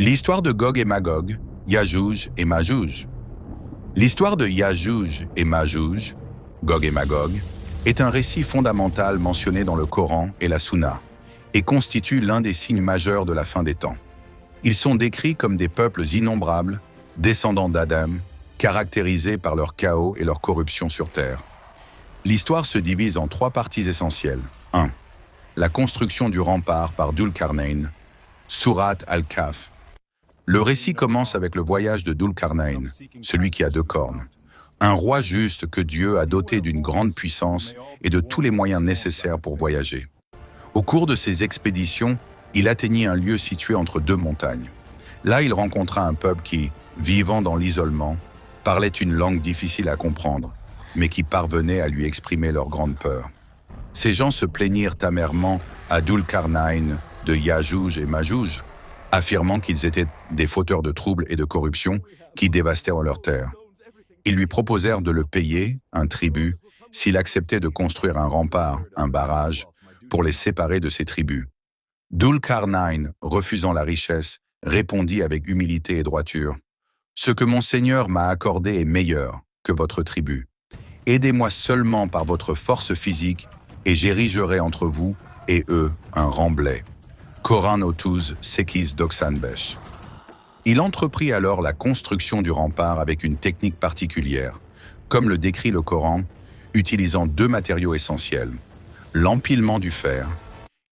L'histoire de Gog et Magog, Yajouj et Majouj. L'histoire de Yajouj et Majouj, Gog et Magog, est un récit fondamental mentionné dans le Coran et la Sunna, et constitue l'un des signes majeurs de la fin des temps. Ils sont décrits comme des peuples innombrables, descendants d'Adam, caractérisés par leur chaos et leur corruption sur terre. L'histoire se divise en trois parties essentielles. 1. La construction du rempart par Dhul-Qarnayn, Surat al-Kahf. Le récit commence avec le voyage de Dhul-Qarnayn, celui qui a 2 cornes. Un roi juste que Dieu a doté d'une grande puissance et de tous les moyens nécessaires pour voyager. Au cours de ses expéditions, il atteignit un lieu situé entre 2 montagnes. Là, il rencontra un peuple qui, vivant dans l'isolement, parlait une langue difficile à comprendre, mais qui parvenait à lui exprimer leur grande peur. Ces gens se plaignirent amèrement à Dhul-Qarnayn de Yajouj et Majouj, affirmant qu'ils étaient des fauteurs de troubles et de corruption qui dévastèrent leur terre. Ils lui proposèrent de le payer, un tribut, s'il acceptait de construire un rempart, un barrage, pour les séparer de ces tribus. Dhul-Qarnayn, refusant la richesse, répondit avec humilité et droiture: « Ce que mon Seigneur m'a accordé est meilleur que votre tribut. Aidez-moi seulement par votre force physique, et j'érigerai entre vous et eux un remblai. » Quran Otuz Sekiz Doksanbesh. Il entreprit alors la construction du rempart avec une technique particulière, comme le décrit le Coran, utilisant 2 matériaux essentiels. L'empilement du fer.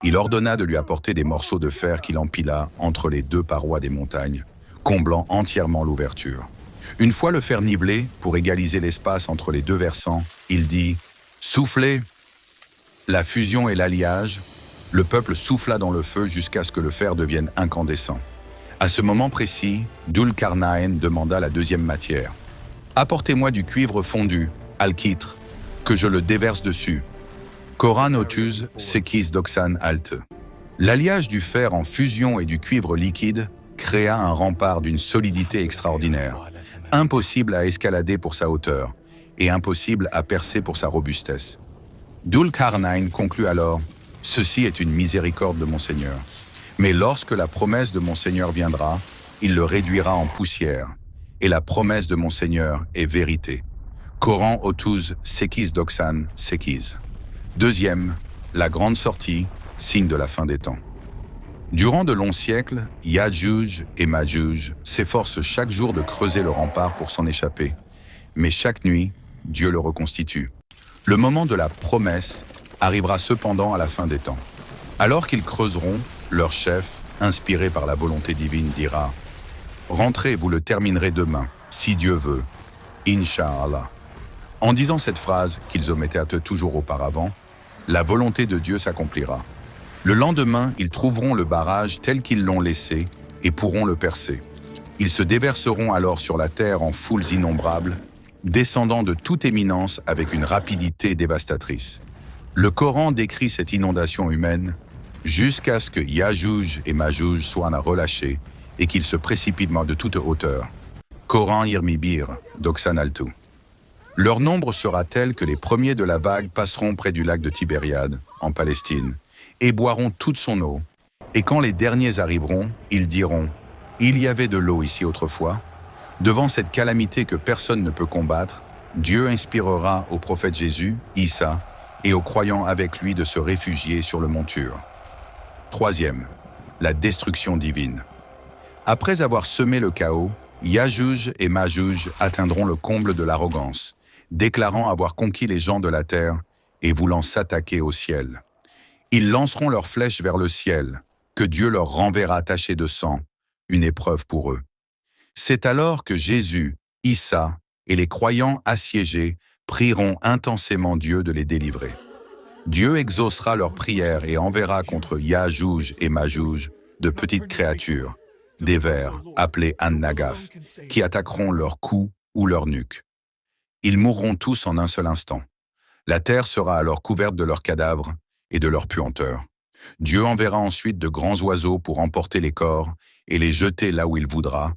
Il ordonna de lui apporter des morceaux de fer qu'il empila entre les 2 parois des montagnes, comblant entièrement l'ouverture. Une fois le fer nivelé, pour égaliser l'espace entre les 2 versants, il dit « Soufflez !» La fusion et l'alliage, le peuple souffla dans le feu jusqu'à ce que le fer devienne incandescent. À ce moment précis, Dhul-Qarnayn demanda la 2e matière. « Apportez-moi du cuivre fondu, al-Kitr, que je le déverse dessus. » Quran Otuz Sekiz Doksan Alt. L'alliage du fer en fusion et du cuivre liquide créa un rempart d'une solidité extraordinaire, impossible à escalader pour sa hauteur et impossible à percer pour sa robustesse. Dhul-Qarnayn conclut alors: « Ceci est une miséricorde de mon Seigneur. Mais lorsque la promesse de mon Seigneur viendra, il le réduira en poussière. Et la promesse de mon Seigneur est vérité. » Coran Otuz Sekiz Doksan Sekiz. 2e, la grande sortie, signe de la fin des temps. Durant de longs siècles, Yajouj et Majouj s'efforcent chaque jour de creuser le rempart pour s'en échapper. Mais chaque nuit, Dieu le reconstitue. Le moment de la promesse arrivera cependant à la fin des temps. Alors qu'ils creuseront, leur chef, inspiré par la volonté divine, dira: « Rentrez, vous le terminerez demain, si Dieu veut, Inch'Allah. » En disant cette phrase, qu'ils omettaient toujours auparavant, la volonté de Dieu s'accomplira. Le lendemain, ils trouveront le barrage tel qu'ils l'ont laissé et pourront le percer. Ils se déverseront alors sur la terre en foules innombrables, descendant de toute éminence avec une rapidité dévastatrice. Le Coran décrit cette inondation humaine jusqu'à ce que Yajouj et Majouj soient relâchés et qu'ils se précipitent de toute hauteur. Coran Irmibir, Doksan Altu. Leur nombre sera tel que les premiers de la vague passeront près du lac de Tibériade, en Palestine, et boiront toute son eau. Et quand les derniers arriveront, ils diront: « Il y avait de l'eau ici autrefois. » Devant cette calamité que personne ne peut combattre, Dieu inspirera au prophète Jésus, Issa, et aux croyants avec lui de se réfugier sur le mont Tur. 3e, la destruction divine. Après avoir semé le chaos, Yajouj et Majouj atteindront le comble de l'arrogance, déclarant avoir conquis les gens de la terre et voulant s'attaquer au ciel. Ils lanceront leurs flèches vers le ciel, que Dieu leur renverra tachées de sang, une épreuve pour eux. C'est alors que Jésus, Issa et les croyants assiégés prieront intensément Dieu de les délivrer. Dieu exaucera leurs prières et enverra contre Yajouj et Majouj de petites créatures, des vers appelés An-Nagaf, qui attaqueront leur cou ou leur nuque. Ils mourront tous en un seul instant. La terre sera alors couverte de leurs cadavres et de leur puanteur. Dieu enverra ensuite de grands oiseaux pour emporter les corps et les jeter là où il voudra,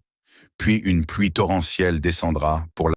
puis une pluie torrentielle descendra pour